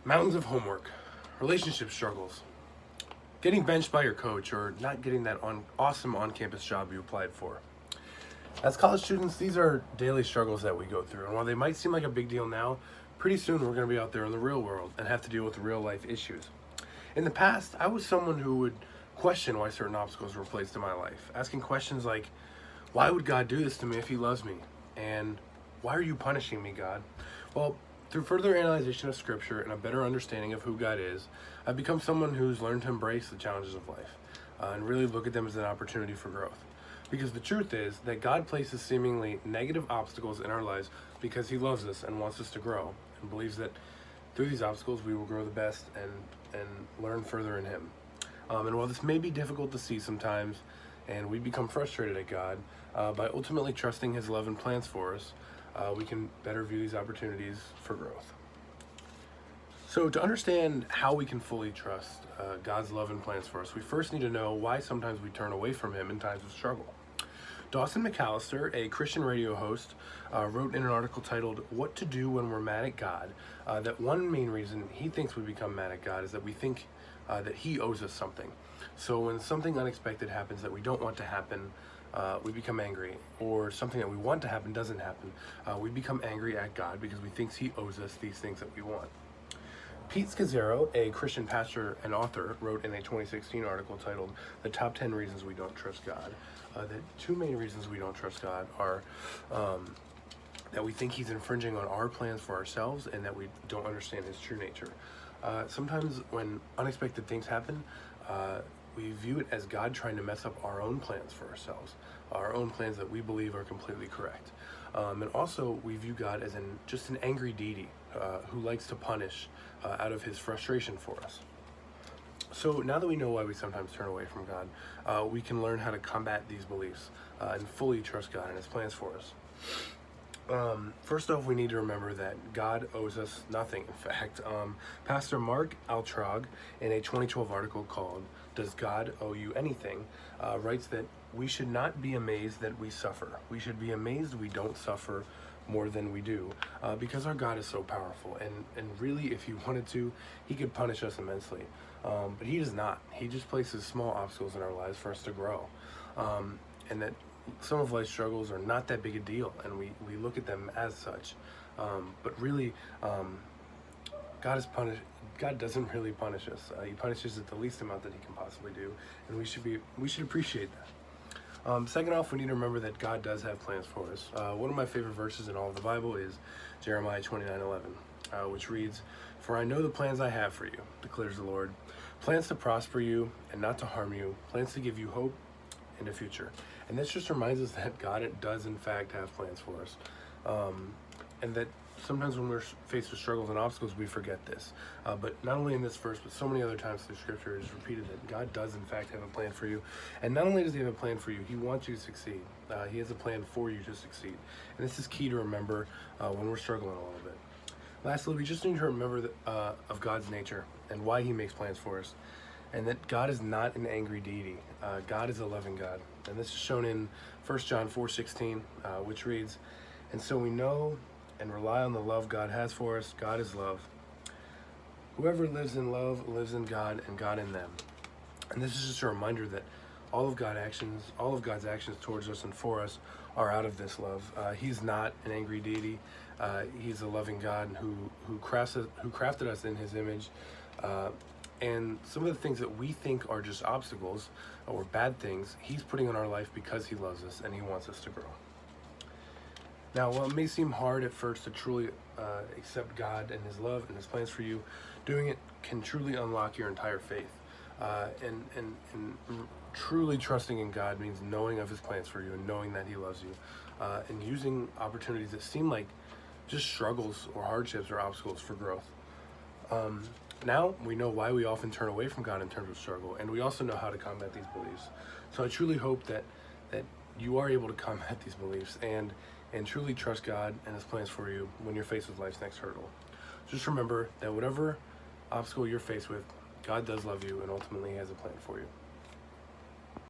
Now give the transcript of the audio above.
Mountains of homework, relationship struggles, getting benched by your coach, or not getting that awesome on-campus job you applied for. As college students, these are daily struggles that we go through, and while they might seem like a big deal now, pretty soon we're going to be out there in the real world and have to deal with real-life issues. In the past, I was someone who would question why certain obstacles were placed in my life, asking questions like, why would God do this to me if he loves me? And why are you punishing me, God? Well, through further analyzation of Scripture and a better understanding of who God is, I've become someone who's learned to embrace the challenges of life and really look at them as an opportunity for growth. Because the truth is that God places seemingly negative obstacles in our lives because he loves us and wants us to grow, and believes that through these obstacles we will grow the best and learn further in him. And while this may be difficult to see sometimes, and we become frustrated at God, by ultimately trusting his love and plans for us, we can better view these opportunities for growth. So to understand how we can fully trust God's love and plans for us, we first need to know why sometimes we turn away from him in times of struggle. Dawson McAllister, a Christian radio host, wrote in an article titled, "What to Do When We're Mad at God," that one main reason he thinks we become mad at God is that we think that he owes us something. So when something unexpected happens that we don't want to happen, we become angry, or something that we want to happen doesn't happen, we become angry at God because we think he owes us these things that we want. Pete Scazzaro, a Christian pastor and author, wrote in a 2016 article titled "The Top 10 Reasons We Don't Trust God," that two main reasons we don't trust God are that we think he's infringing on our plans for ourselves and that we don't understand his true nature. Sometimes when unexpected things happen, we view it as God trying to mess up our own plans for ourselves, our own plans that we believe are completely correct. And also we view God as just an angry deity who likes to punish out of his frustration for us. So now that we know why we sometimes turn away from God, we can learn how to combat these beliefs and fully trust God and his plans for us. First off, we need to remember that God owes us nothing. In fact, Pastor Mark Altrog, in a 2012 article called "Does God Owe You Anything?" Writes that we should not be amazed that we suffer. We should be amazed we don't suffer more than we do, because our God is so powerful, and really, if he wanted to, he could punish us immensely, but he does not. He just places small obstacles in our lives for us to grow, and that some of life's struggles are not that big a deal, and we look at them as such, but really, God doesn't really punish us. He punishes at the least amount that he can possibly do, and we should appreciate that. Second off, we need to remember that God does have plans for us. One of my favorite verses in all of the Bible is Jeremiah 29:11, which reads, "For I know the plans I have for you, declares the Lord, plans to prosper you and not to harm you, plans to give you hope and a future." And this just reminds us that God does in fact have plans for us, and that sometimes when we're faced with struggles and obstacles, we forget this. But not only in this verse, but so many other times through Scripture, it is repeated that God does in fact have a plan for you. And not only does he have a plan for you, he wants you to succeed. He has a plan for you to succeed. And this is key to remember when we're struggling a little bit. Lastly, we just need to remember of God's nature and why he makes plans for us. And that God is not an angry deity. God is a loving God. And this is shown in 1 John 4:16, which reads, "And so we know and rely on the love God has for us. God is love. Whoever lives in love lives in God and God in them." And this is just a reminder that all of God's actions towards us and for us are out of this love. He's not an angry deity. He's a loving God who crafted us in his image. And some of the things that we think are just obstacles or bad things, he's putting in our life because he loves us and he wants us to grow. Now, while it may seem hard at first to truly accept God and his love and his plans for you, doing it can truly unlock your entire faith. And truly trusting in God means knowing of his plans for you and knowing that he loves you, and using opportunities that seem like just struggles or hardships or obstacles for growth. Now we know why we often turn away from God in terms of struggle, and we also know how to combat these beliefs. So I truly hope that you are able to combat these beliefs and truly trust God and his plans for you when you're faced with life's next hurdle. Just remember that whatever obstacle you're faced with, God does love you and ultimately he has a plan for you.